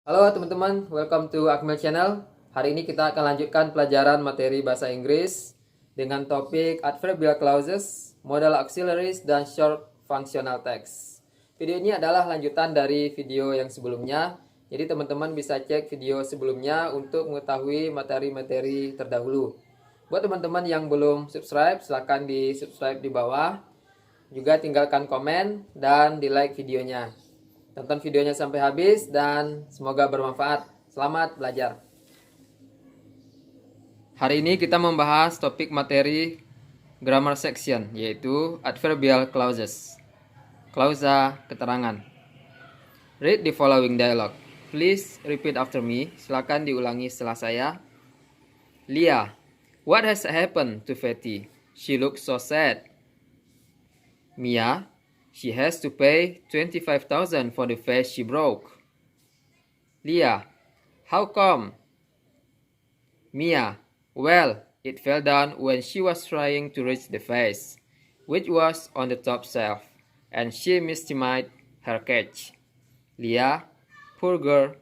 Halo teman-teman, welcome to Akmal Channel. Hari ini kita akan lanjutkan pelajaran materi bahasa Inggris dengan topik adverbial clauses, modal auxiliaries, dan short functional text. Video ini adalah lanjutan dari video yang sebelumnya. Jadi teman-teman bisa cek video sebelumnya untuk mengetahui materi-materi terdahulu. Buat teman-teman yang belum subscribe, silahkan di subscribe di bawah. Juga tinggalkan komen dan di like videonya. Tonton videonya sampai habis dan semoga bermanfaat. Selamat belajar. Hari ini kita membahas topik materi grammar section, yaitu adverbial clauses, klausa keterangan. Read the following dialogue. Please repeat after me. Silakan diulangi setelah saya. Leah, what has happened to Fatty? She looks so sad. Mia, she has to pay 25,000 for the vase she broke. Leah, how come? Mia, well, it fell down when she was trying to reach the vase, which was on the top shelf, and she mistimid her catch. Leah, poor girl.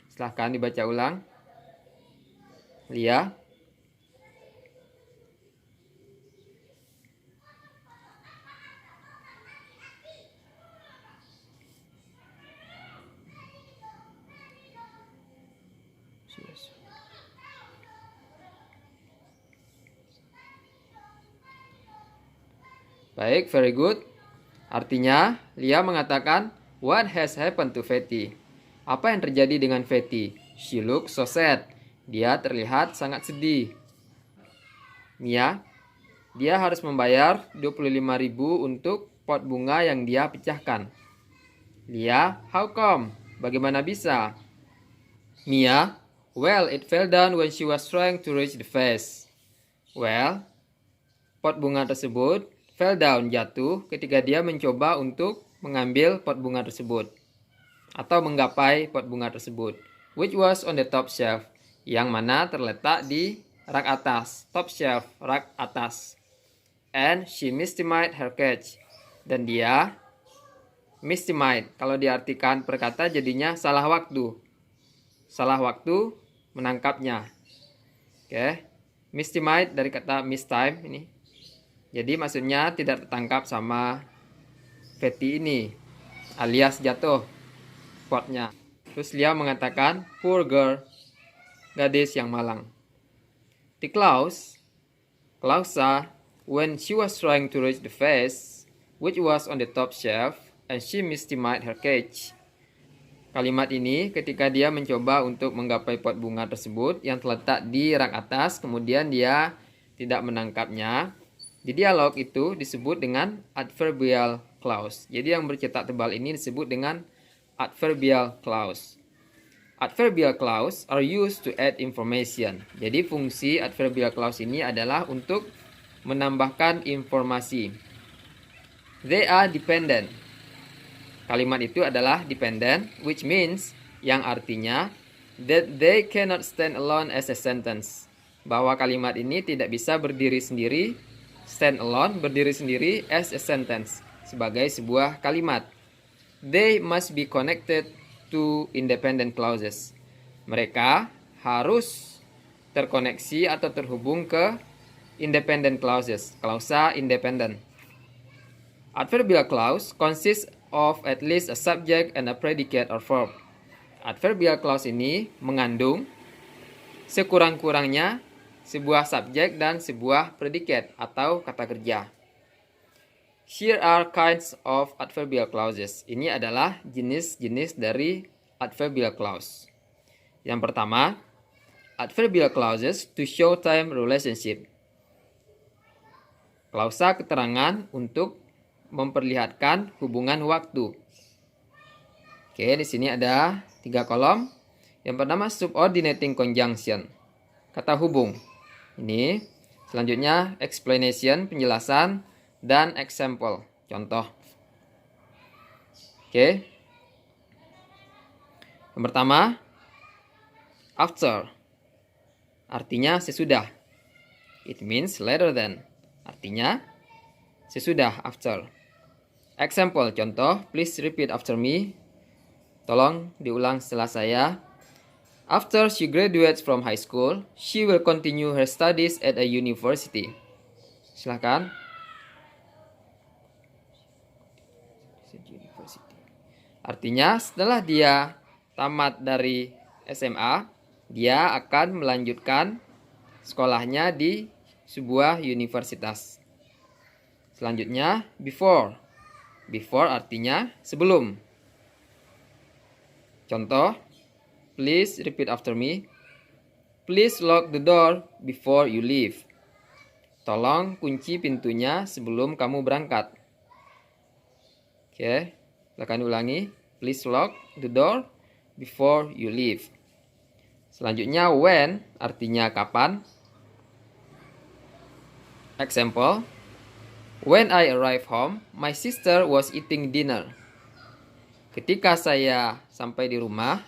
Silahkan dibaca ulang. Leah, baik, very good. Artinya, Leah mengatakan, what has happened to Fatty? Apa yang terjadi dengan Fatty? She looks so sad. Dia terlihat sangat sedih. Mia, dia harus membayar 25.000 untuk pot bunga yang dia pecahkan. Leah, how come? Bagaimana bisa? Mia, well, it fell down when she was trying to reach the vase. Well, pot bunga tersebut fell down, jatuh ketika dia mencoba untuk mengambil pot bunga tersebut atau menggapai pot bunga tersebut, which was on the top shelf, yang mana terletak di rak atas, top shelf, rak atas. And she mistimid her catch, dan dia mistimid, kalau diartikan perkata jadinya salah waktu menangkapnya. Oke, mistimid dari kata mistime ini. Jadi maksudnya tidak tertangkap sama Fatty ini, alias jatuh potnya. Terus Leah mengatakan, poor girl, gadis yang malang. The klausa, when she was trying to reach the vase, which was on the top shelf, and she mistimid her catch. Kalimat ini ketika dia mencoba untuk menggapai pot bunga tersebut yang terletak di rak atas, kemudian dia tidak menangkapnya. Di dialog itu disebut dengan adverbial clause. Jadi yang bercetak tebal ini disebut dengan adverbial clause. Adverbial clause are used to add information. Jadi fungsi adverbial clause ini adalah untuk menambahkan informasi. They are dependent. Kalimat itu adalah dependent, which means, yang artinya that they cannot stand alone as a sentence. Bahwa kalimat ini tidak bisa berdiri sendiri, stand alone, berdiri sendiri, as a sentence, sebagai sebuah kalimat. They must be connected to independent clauses. Mereka harus terkoneksi atau terhubung ke independent clauses, klausa independent. Adverbial clause consists of at least a subject and a predicate or verb. Adverbial clause ini mengandung sekurang-kurangnya sebuah subjek dan sebuah predikat atau kata kerja. Here are kinds of adverbial clauses. Ini adalah jenis-jenis dari adverbial clause. Yang pertama, adverbial clauses to show time relationship. Klausa keterangan untuk memperlihatkan hubungan waktu. Oke, di sini ada 3 kolom. Yang pertama, subordinating conjunction, kata hubung. Ini selanjutnya explanation, penjelasan, dan example, contoh. Oke. Yang pertama, after, artinya sesudah. It means later than, artinya sesudah, after. Example, contoh, please repeat after me. Tolong diulang setelah saya. After she graduates from high school, she will continue her studies at a university. Silakan. Artinya setelah dia tamat dari SMA, dia akan melanjutkan sekolahnya di sebuah universitas. Selanjutnya, before. Before artinya sebelum. Contoh, please repeat after me. Please lock the door before you leave. Tolong kunci pintunya sebelum kamu berangkat. Oke, silakan ulangi. Please lock the door before you leave. Selanjutnya, when artinya kapan. Example, when I arrived home, my sister was eating dinner. Ketika saya sampai di rumah,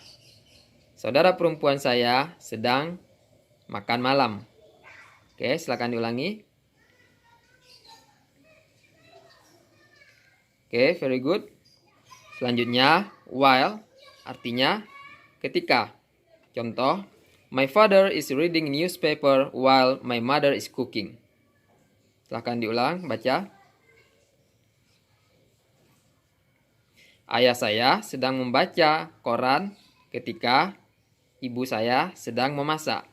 saudara perempuan saya sedang makan malam. Oke, silakan diulangi. Oke, very good. Selanjutnya, while artinya ketika. Contoh, my father is reading newspaper while my mother is cooking. Silakan diulang, baca. Ayah saya sedang membaca koran ketika ibu saya sedang memasak.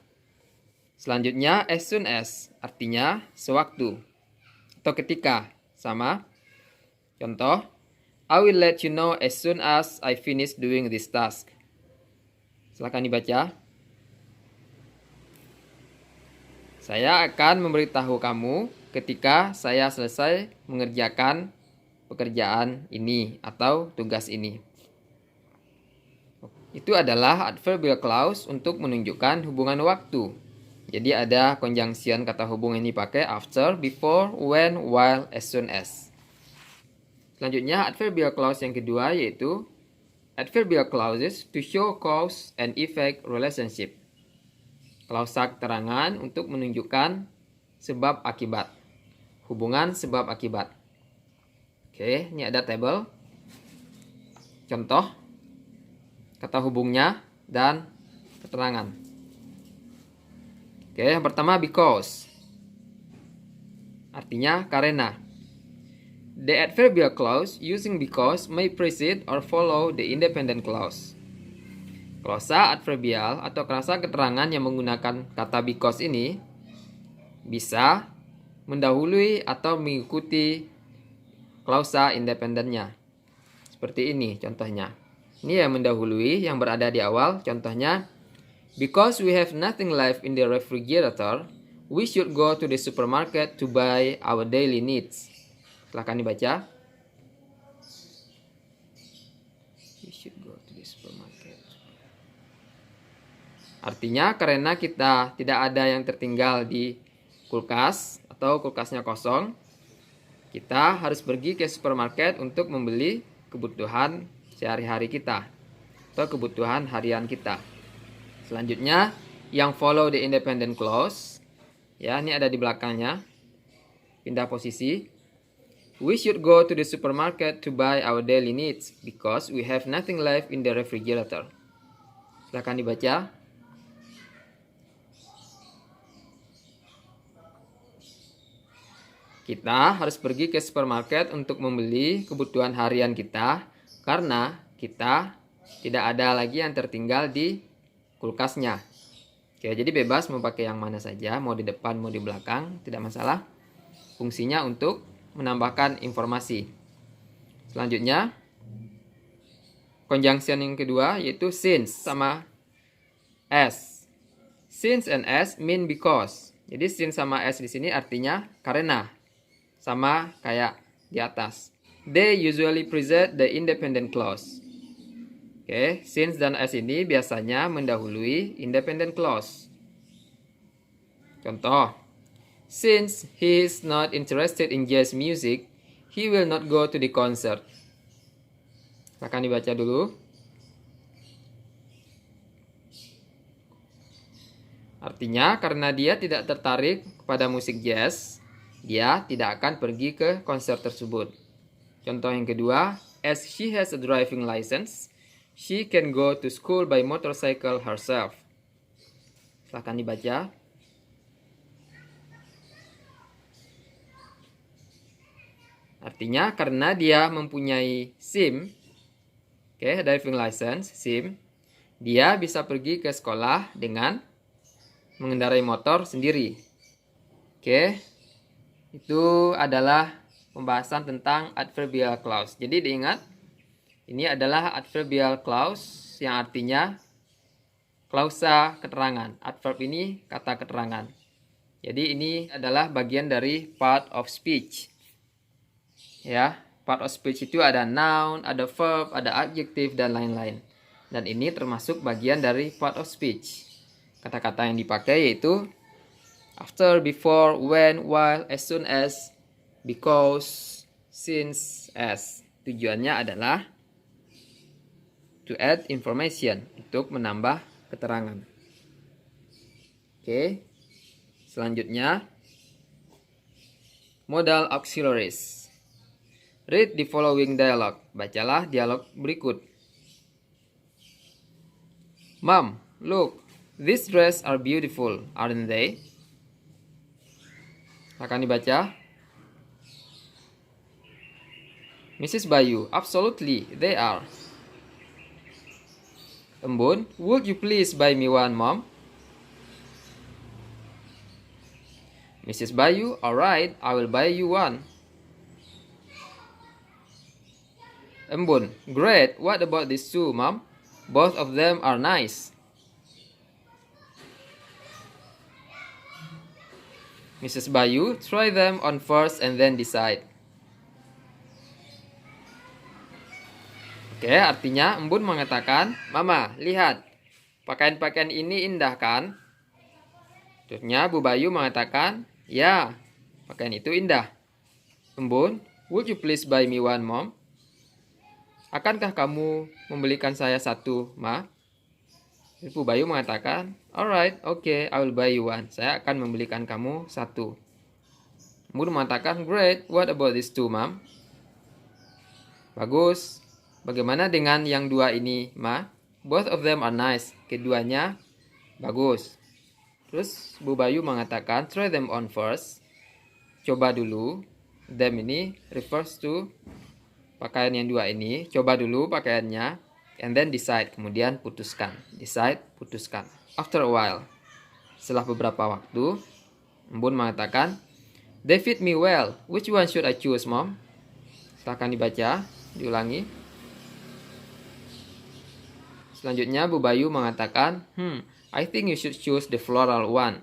Selanjutnya, as soon as artinya sewaktu atau ketika, sama. Contoh, I will let you know as soon as I finish doing this task. Silakan dibaca. Saya akan memberitahu kamu ketika saya selesai mengerjakan pekerjaan ini atau tugas ini. Itu adalah adverbial clause untuk menunjukkan hubungan waktu. Jadi ada conjunction kata hubung ini pakai after, before, when, while, as soon as. Selanjutnya adverbial clause yang kedua yaitu adverbial clauses to show cause and effect relationship. Klausa keterangan untuk menunjukkan sebab akibat. Hubungan sebab akibat. Oke, ini ada tabel. Contoh kata hubungnya dan keterangan. Oke, yang pertama because. Artinya karena. The adverbial clause using because may precede or follow the independent clause. Klausa adverbial atau klausa keterangan yang menggunakan kata because ini bisa mendahului atau mengikuti klausa independennya. Seperti ini contohnya. Ini yang mendahului yang berada di awal. Contohnya, because we have nothing left in the refrigerator, we should go to the supermarket to buy our daily needs. Silahkan dibaca. We should go to the supermarket. Artinya karena kita tidak ada yang tertinggal di kulkas atau kulkasnya kosong, kita harus pergi ke supermarket untuk membeli kebutuhan sehari-hari kita atau kebutuhan harian kita. Selanjutnya yang follow the independent clause, ya ini ada di belakangnya. Pindah posisi. We should go to the supermarket to buy our daily needs because we have nothing left in the refrigerator. Silakan dibaca. Kita harus pergi ke supermarket untuk membeli kebutuhan harian kita karena kita tidak ada lagi yang tertinggal di kulkasnya. Oke, jadi bebas mau pakai yang mana saja, mau di depan, mau di belakang, tidak masalah. Fungsinya untuk menambahkan informasi. Selanjutnya, conjunction yang kedua yaitu since sama as. Since and as mean because. Jadi since sama as di sini artinya karena. Sama kayak di atas. They usually precede the independent clause. Oke, since dan as ini biasanya mendahului independent clause. Contoh, since he is not interested in jazz music, he will not go to the concert. Akan dibaca dulu. Artinya, karena dia tidak tertarik kepada musik jazz, dia tidak akan pergi ke konser tersebut. Contoh yang kedua, as she has a driving license, She can go to school by motorcycle herself. Silahkan dibaca. Artinya karena dia mempunyai SIM, driving license, SIM, dia bisa pergi ke sekolah dengan mengendarai motor sendiri. Itu adalah pembahasan tentang adverbial clause. Jadi diingat, ini adalah adverbial clause yang artinya klausa keterangan. Adverb ini kata keterangan. Jadi ini adalah bagian dari part of speech. Ya, part of speech itu ada noun, ada verb, ada adjective, dan lain-lain. Dan ini termasuk bagian dari part of speech. Kata-kata yang dipakai yaitu after, before, when, while, as soon as, because, since, as. Tujuannya adalah to add information, untuk menambah keterangan. Selanjutnya, modal auxiliaries. Read the following dialogue. Bacalah dialog berikut. Mom, look, these dresses are beautiful, aren't they? Akan dibaca. Mrs. Bayu, absolutely, they are. Embun, would you please buy me one, Mom? Mrs. Bayu, alright, I will buy you one. Embun, great, what about these two, Mom? Both of them are nice. Mrs. Bayu, try them on first and then decide. Artinya Embun mengatakan, Mama, lihat, pakaian-pakaian ini indah kan? Terusnya Bu Bayu mengatakan, ya, pakaian itu indah. Embun, would you please buy me one, Mom? Akankah kamu membelikan saya satu, Ma? Bu Bayu mengatakan, alright, okay, I will buy you one. Saya akan membelikan kamu satu. Embun mengatakan, great, what about these two, Mom? Bagus. Bagaimana dengan yang dua ini, Ma? Both of them are nice. Keduanya bagus. Terus Bu Bayu mengatakan, try them on first. Coba dulu. Them ini refers to pakaian yang dua ini. Coba dulu pakaiannya. And then decide, kemudian putuskan. Decide, putuskan. After a while, setelah beberapa waktu, Embun mengatakan, they fit me well. Which one should I choose, Mom? Silahkan dibaca, diulangi. Selanjutnya Bu Bayu mengatakan, I think you should choose the floral one.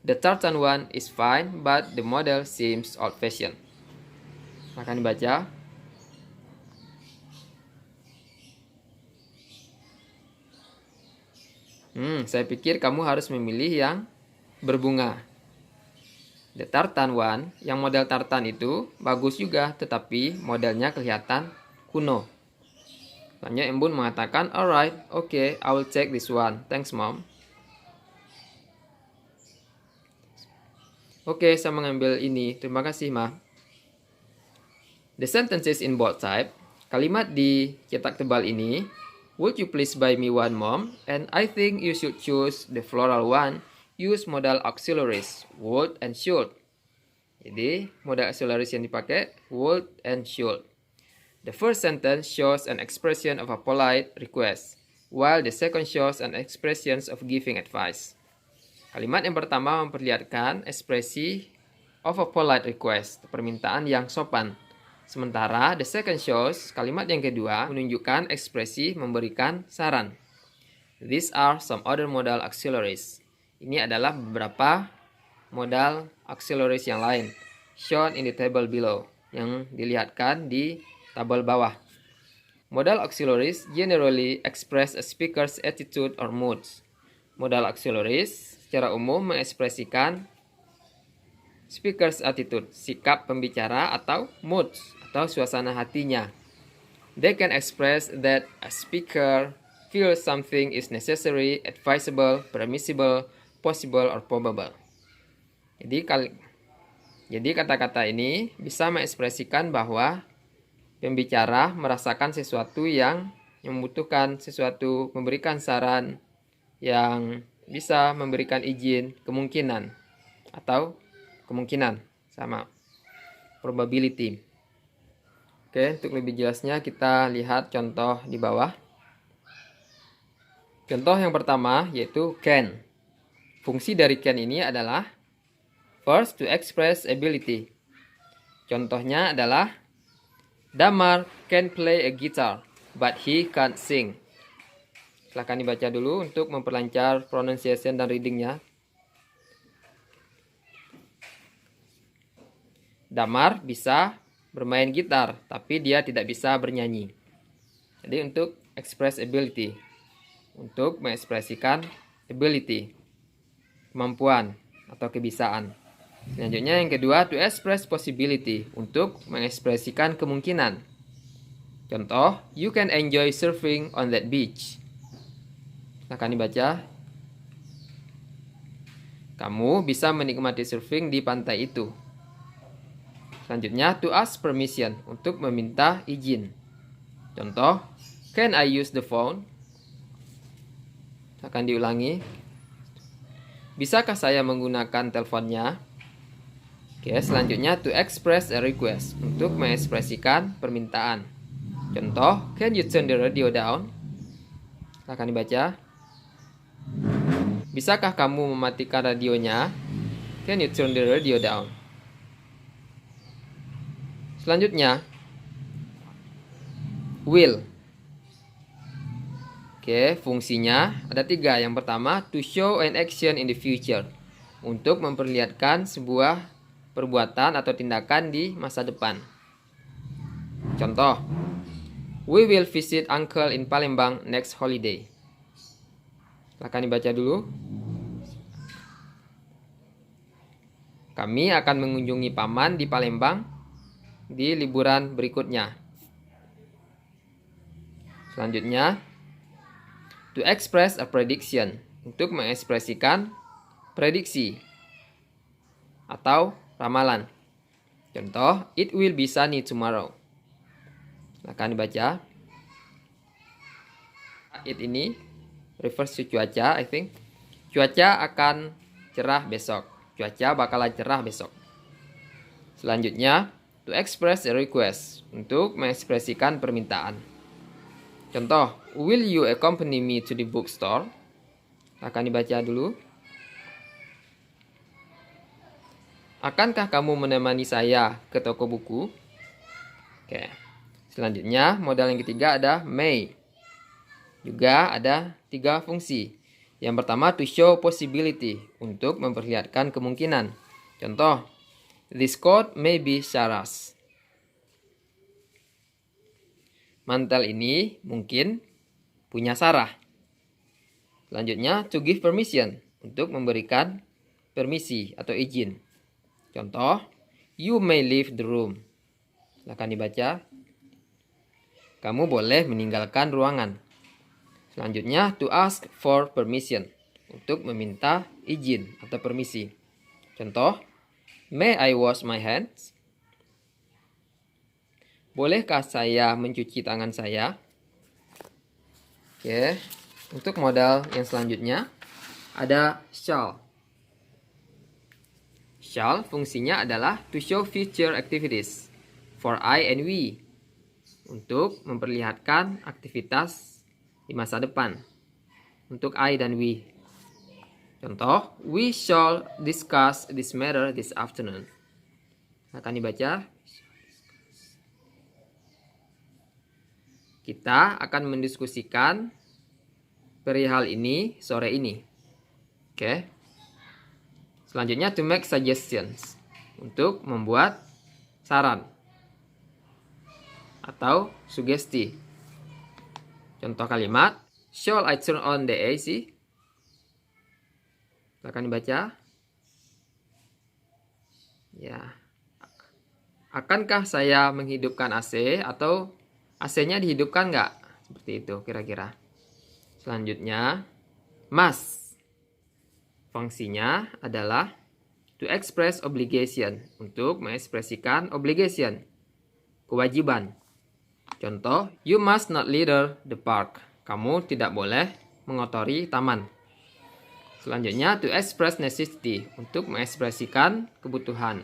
The tartan one is fine, but the model seems old-fashioned. Silahkan dibaca. Saya pikir kamu harus memilih yang berbunga. The tartan one, yang model tartan itu bagus juga, tetapi modelnya kelihatan kuno. Selanjutnya Embun mengatakan, alright, okay, I will take this one. Thanks, Mom. Oke, saya mengambil ini. Terima kasih, Ma. The sentences in bold type. Kalimat di cetak tebal ini. Would you please buy me one, Mom? And I think you should choose the floral one. Use modal auxiliaries, would and should. Jadi, modal auxiliaries yang dipakai, would and should. The first sentence shows an expression of a polite request, while the second shows an expression of giving advice. Kalimat yang pertama memperlihatkan ekspresi of a polite request, permintaan yang sopan. Sementara the second shows, kalimat yang kedua menunjukkan ekspresi memberikan saran. These are some other modal auxiliaries. Ini adalah beberapa modal auxiliaries yang lain, shown in the table below, yang dilihatkan di tabel bawah. Modal auxiliaries generally express a speaker's attitude or moods. Modal auxiliaries secara umum mengekspresikan speaker's attitude, sikap pembicara atau moods, atau suasana hatinya. They can express that a speaker feels something is necessary, advisable, permissible, possible, or probable. Jadi kata-kata ini bisa mengekspresikan bahwa pembicara merasakan sesuatu yang yang membutuhkan sesuatu, memberikan saran, yang bisa memberikan izin, kemungkinan, atau kemungkinan, sama, probability. Oke, untuk lebih jelasnya kita lihat contoh di bawah. Contoh yang pertama yaitu can. Fungsi dari can ini adalah first, to express ability. Contohnya adalah Damar can play a guitar, but he can't sing. Silahkan dibaca dulu untuk memperlancar pronunciation dan readingnya. Damar bisa bermain gitar, tapi dia tidak bisa bernyanyi. Jadi untuk express ability, untuk mengekspresikan ability, kemampuan atau kebisaan. Selanjutnya yang kedua, to express possibility, untuk mengekspresikan kemungkinan. Contoh, you can enjoy surfing on that beach. Akan dibaca. Kamu bisa menikmati surfing di pantai itu. Selanjutnya, to ask permission, untuk meminta izin. Contoh, can I use the phone? Akan diulangi. Bisakah saya menggunakan teleponnya? Oke, selanjutnya to express a request, untuk mengekspresikan permintaan. Contoh, can you turn the radio down? Akan dibaca. Bisakah kamu mematikan radionya? Can you turn the radio down? Selanjutnya, will. Oke, fungsinya ada 3. Yang pertama, to show an action in the future, untuk memperlihatkan sebuah perbuatan atau tindakan di masa depan. Contoh, we will visit uncle in Palembang next holiday. Silahkan dibaca dulu. Kami akan mengunjungi paman di Palembang di liburan berikutnya. Selanjutnya, to express a prediction, untuk mengekspresikan prediksi atau ramalan. Contoh, it will be sunny tomorrow. Silahkan dibaca. It ini refers to cuaca, I think. Cuaca akan cerah besok. Cuaca bakalan cerah besok. Selanjutnya, to express a request, untuk mengekspresikan permintaan. Contoh, will you accompany me to the bookstore? Akan dibaca dulu. Akankah kamu menemani saya ke toko buku? Oke. Selanjutnya, modal yang ketiga ada may. Juga ada 3 fungsi. Yang pertama, to show possibility, untuk memperlihatkan kemungkinan. Contoh, this coat may be Sarah's. Mantel ini mungkin punya Sarah. Selanjutnya, to give permission, untuk memberikan permisi atau izin. Contoh, you may leave the room. Silahkan dibaca. Kamu boleh meninggalkan ruangan. Selanjutnya, to ask for permission, untuk meminta izin atau permisi. Contoh, may I wash my hands? Bolehkah saya mencuci tangan saya? Oke, untuk modal yang selanjutnya ada shall. Shall fungsinya adalah to show future activities for I and we, untuk memperlihatkan aktivitas di masa depan untuk I dan we. Contoh, we shall discuss this matter this afternoon. Akan dibaca. Kita akan mendiskusikan perihal ini sore ini. Oke. Selanjutnya, to make suggestions, untuk membuat saran atau sugesti. Contoh kalimat, shall I turn on the AC? Silakan dibaca. Ya. Akankah saya menghidupkan AC, atau AC-nya dihidupkan nggak? Seperti itu kira-kira. Selanjutnya, must. Fungsinya adalah to express obligation, untuk mengekspresikan obligation, kewajiban. Contoh, you must not litter the park. Kamu tidak boleh mengotori taman. Selanjutnya, to express necessity, untuk mengekspresikan kebutuhan.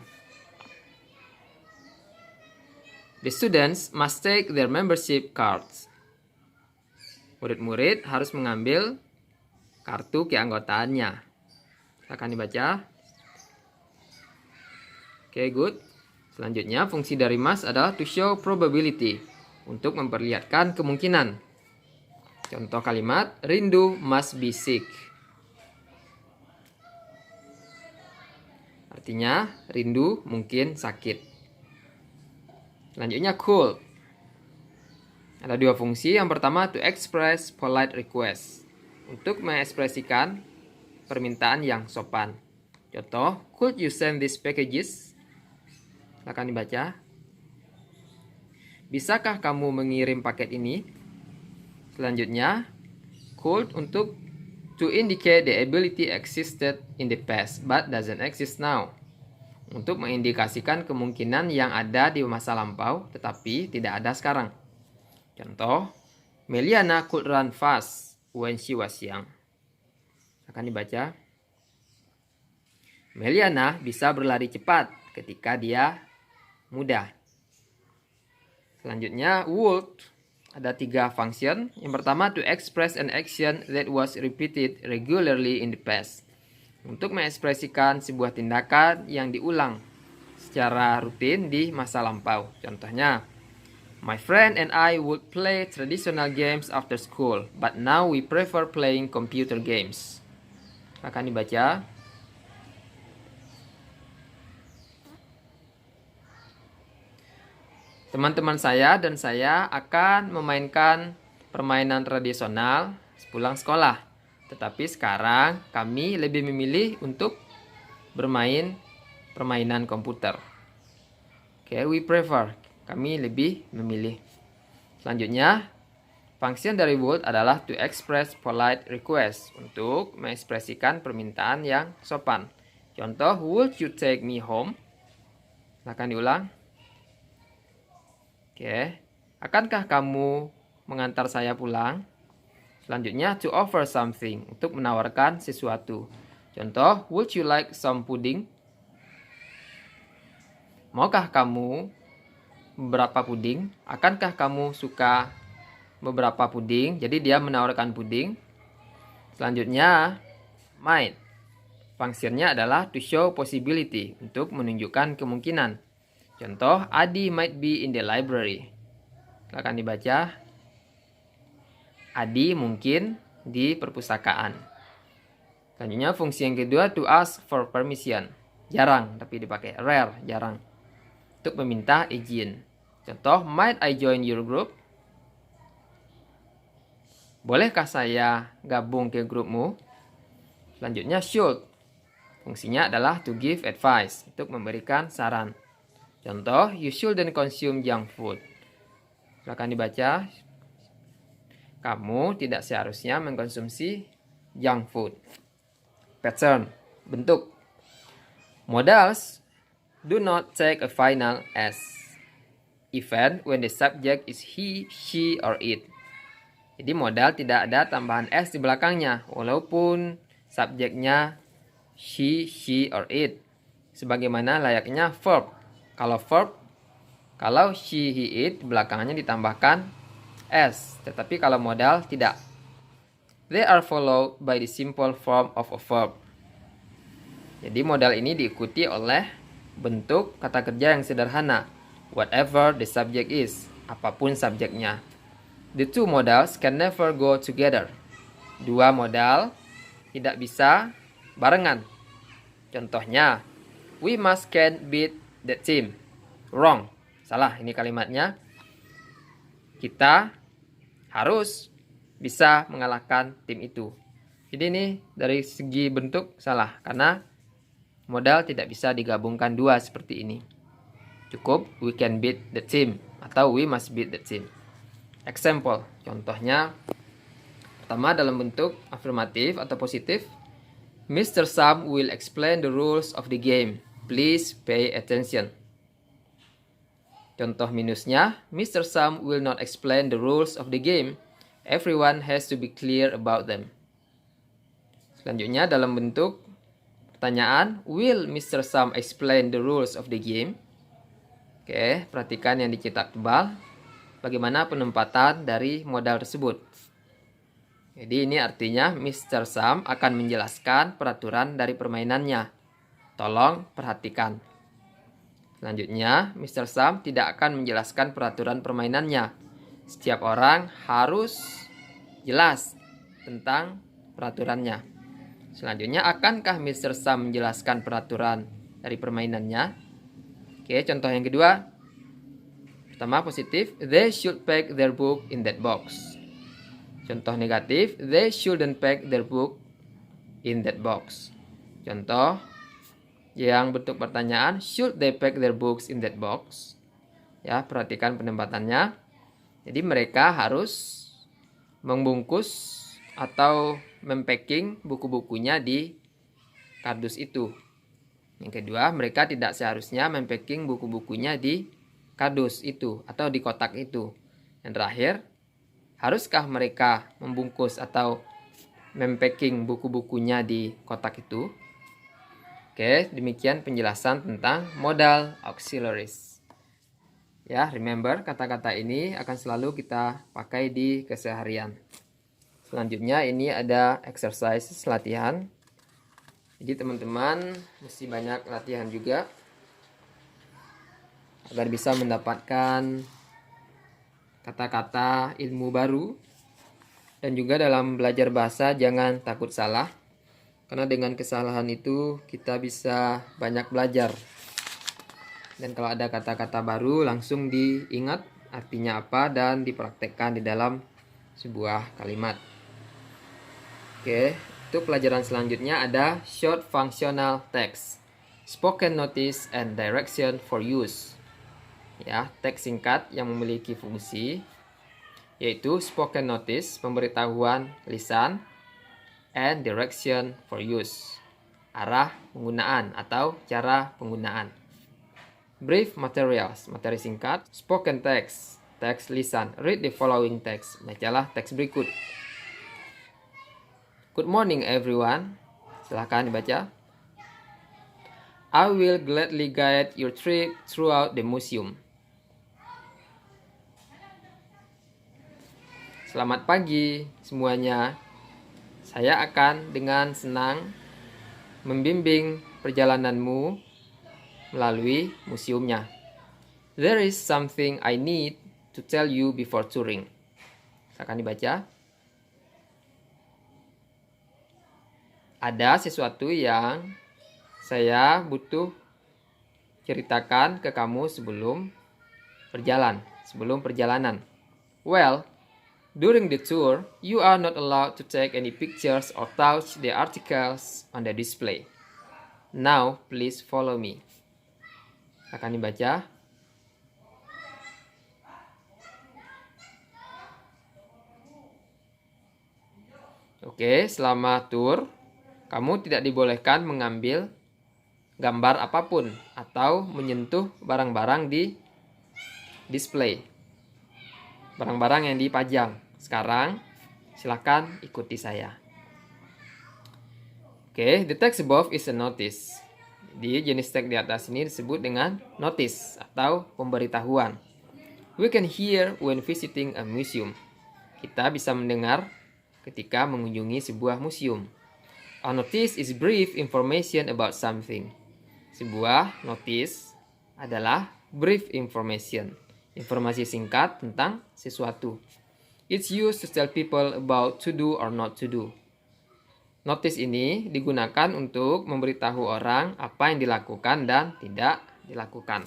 The students must take their membership cards. Murid-murid harus mengambil kartu keanggotaannya. Silakan dibaca. Oke, good. Selanjutnya, fungsi dari must adalah to show probability, untuk memperlihatkan kemungkinan. Contoh kalimat, Rindu must be sick. Artinya, Rindu mungkin sakit. Selanjutnya, cool. Ada dua fungsi. Yang pertama, to express polite request, untuk mengekspresikan permintaan yang sopan. Contoh, could you send these packages? Silakan dibaca. Bisakah kamu mengirim paket ini? Selanjutnya, could untuk to indicate the ability existed in the past but doesn't exist now, untuk mengindikasikan kemungkinan yang ada di masa lampau tetapi tidak ada sekarang. Contoh, Meliana could run fast when she was young. Akan dibaca. Meliana bisa berlari cepat ketika dia muda. Selanjutnya, would ada 3 function. Yang pertama, to express an action that was repeated regularly in the past, untuk mengekspresikan sebuah tindakan yang diulang secara rutin di masa lampau. Contohnya, my friend and I would play traditional games after school, but now we prefer playing computer games. Akan dibaca. Teman-teman saya dan saya akan memainkan permainan tradisional sepulang sekolah. Tetapi sekarang kami lebih memilih untuk bermain permainan komputer. Oke, we prefer. Kami lebih memilih. Selanjutnya, function dari would adalah to express polite request, untuk mengekspresikan permintaan yang sopan. Contoh, would you take me home? Silakan diulang. Oke, akankah kamu mengantar saya pulang? Selanjutnya, to offer something, untuk menawarkan sesuatu. Contoh, would you like some pudding? Maukah kamu beberapa puding? Akankah kamu suka beberapa puding? Jadi dia menawarkan puding. Selanjutnya, might. Fungsinya adalah to show possibility, untuk menunjukkan kemungkinan. Contoh, Adi might be in the library. Silakan dibaca. Adi mungkin di perpustakaan. Selanjutnya, fungsi yang kedua, to ask for permission. Jarang, tapi dipakai. Rare, jarang. Untuk meminta izin. Contoh, might I join your group? Bolehkah saya gabung ke grupmu? Selanjutnya, should. Fungsinya adalah to give advice, untuk memberikan saran. Contoh, you shouldn't consume junk food. Silakan dibaca. Kamu tidak seharusnya mengkonsumsi junk food. Pattern, bentuk. Modals, do not take a final S, even when the subject is he, she, or it. Jadi modal tidak ada tambahan S di belakangnya, walaupun subjeknya she, or it. Sebagaimana layaknya verb. Kalau she, he, it, belakangnya ditambahkan S. Tetapi kalau modal tidak. They are followed by the simple form of a verb. Jadi modal ini diikuti oleh bentuk kata kerja yang sederhana. Whatever the subject is. Apapun subjeknya. The two modals can never go together. Dua modal tidak bisa barengan. Contohnya, we must can beat the team. Wrong. Salah ini kalimatnya. Kita harus bisa mengalahkan tim itu. Jadi ini dari segi bentuk salah. Karena modal tidak bisa digabungkan dua seperti ini. Cukup we can beat the team. Atau we must beat the team. Example. Contohnya. Pertama dalam bentuk afirmatif atau positif. Mr. Sam will explain the rules of the game. Please pay attention. Contoh minusnya, Mr. Sam will not explain the rules of the game. Everyone has to be clear about them. Selanjutnya dalam bentuk pertanyaan, will Mr. Sam explain the rules of the game? Oke, perhatikan yang dicetak tebal. Bagaimana penempatan dari modal tersebut. Jadi ini artinya Mr. Sam akan menjelaskan peraturan dari permainannya. Tolong perhatikan. Selanjutnya, Mr. Sam tidak akan menjelaskan peraturan permainannya. Setiap orang harus jelas tentang peraturannya. Selanjutnya, akankah Mr. Sam menjelaskan peraturan dari permainannya? Oke, contoh yang kedua. Pertama, positif. They should pack their book in that box. Contoh negatif. They shouldn't pack their book in that box. Contoh yang bentuk pertanyaan, should they pack their books in that box? Ya, perhatikan penempatannya. Jadi mereka harus membungkus atau mempacking buku-bukunya di kardus itu. Yang kedua, mereka tidak seharusnya mempacking buku-bukunya di kardus itu atau di kotak itu. Yang terakhir, haruskah mereka membungkus atau mempacking buku-bukunya di kotak itu? Oke, demikian penjelasan tentang modal auxiliaries. Ya, remember kata-kata ini akan selalu kita pakai di keseharian. Selanjutnya ini ada exercise latihan. Jadi teman-teman mesti banyak latihan juga agar bisa mendapatkan kata-kata ilmu baru. Dan juga dalam belajar bahasa jangan takut salah. Karena dengan kesalahan itu kita bisa banyak belajar. Dan kalau ada kata-kata baru langsung diingat artinya apa dan dipraktekkan di dalam sebuah kalimat. Oke, untuk pelajaran selanjutnya ada short functional text, spoken notice and direction for use. Ya, teks singkat yang memiliki fungsi yaitu spoken notice, pemberitahuan lisan, and direction for use, arah penggunaan atau cara penggunaan. Brief materials, materi singkat. Spoken text, teks lisan. Read the following text, bacalah teks berikut. Good morning everyone, silahkan dibaca. I will gladly guide your trip throughout the museum. Selamat pagi semuanya. Saya akan dengan senang membimbing perjalananmu melalui museumnya. There is something I need to tell you before touring. Akan dibaca. Ada sesuatu yang saya butuh ceritakan ke kamu sebelum perjalanan. Well, during the tour, you are not allowed to take any pictures or touch the articles on the display. Now, please follow me. Akan dibaca. Oke, selama tour, kamu tidak dibolehkan mengambil gambar apapun atau menyentuh barang-barang di display. Barang-barang yang dipajang. Sekarang, silakan ikuti saya. Oke, the text above is a notice. Jadi, jenis teks di atas ini disebut dengan notice atau pemberitahuan. We can hear when visiting a museum. Kita bisa mendengar ketika mengunjungi sebuah museum. A notice is brief information about something. Sebuah notice adalah brief information. Informasi singkat tentang sesuatu. It's used to tell people about to do or not to do. Notice ini digunakan untuk memberitahu orang apa yang dilakukan dan tidak dilakukan.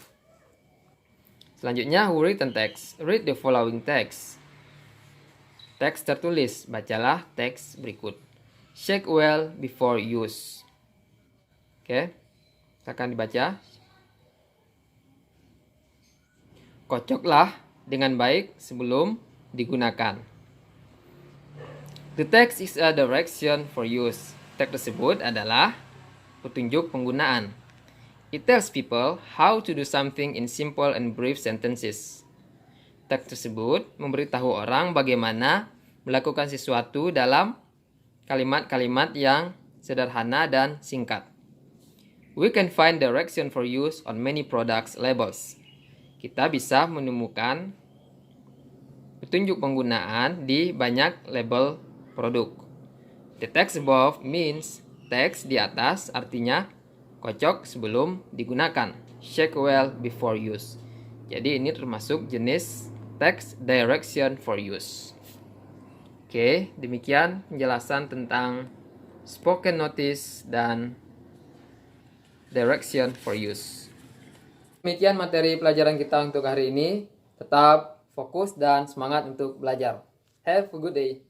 Selanjutnya, written text. Read the following text. Teks tertulis, bacalah teks berikut. Shake well before use. Oke, akan dibaca. Kocoklah dengan baik sebelum digunakan. The text is a direction for use. Teks tersebut adalah petunjuk penggunaan. It tells people how to do something in simple and brief sentences. Teks tersebut memberitahu orang bagaimana melakukan sesuatu dalam kalimat-kalimat yang sederhana dan singkat. We can find direction for use on many products labels. Kita bisa menemukan petunjuk penggunaan di banyak label produk. The text above means teks di atas artinya kocok sebelum digunakan. Shake well before use. Jadi ini termasuk jenis text direction for use. Oke, demikian penjelasan tentang spoken notice dan direction for use. Demikian materi pelajaran kita untuk hari ini. Tetap fokus dan semangat untuk belajar. Have a good day.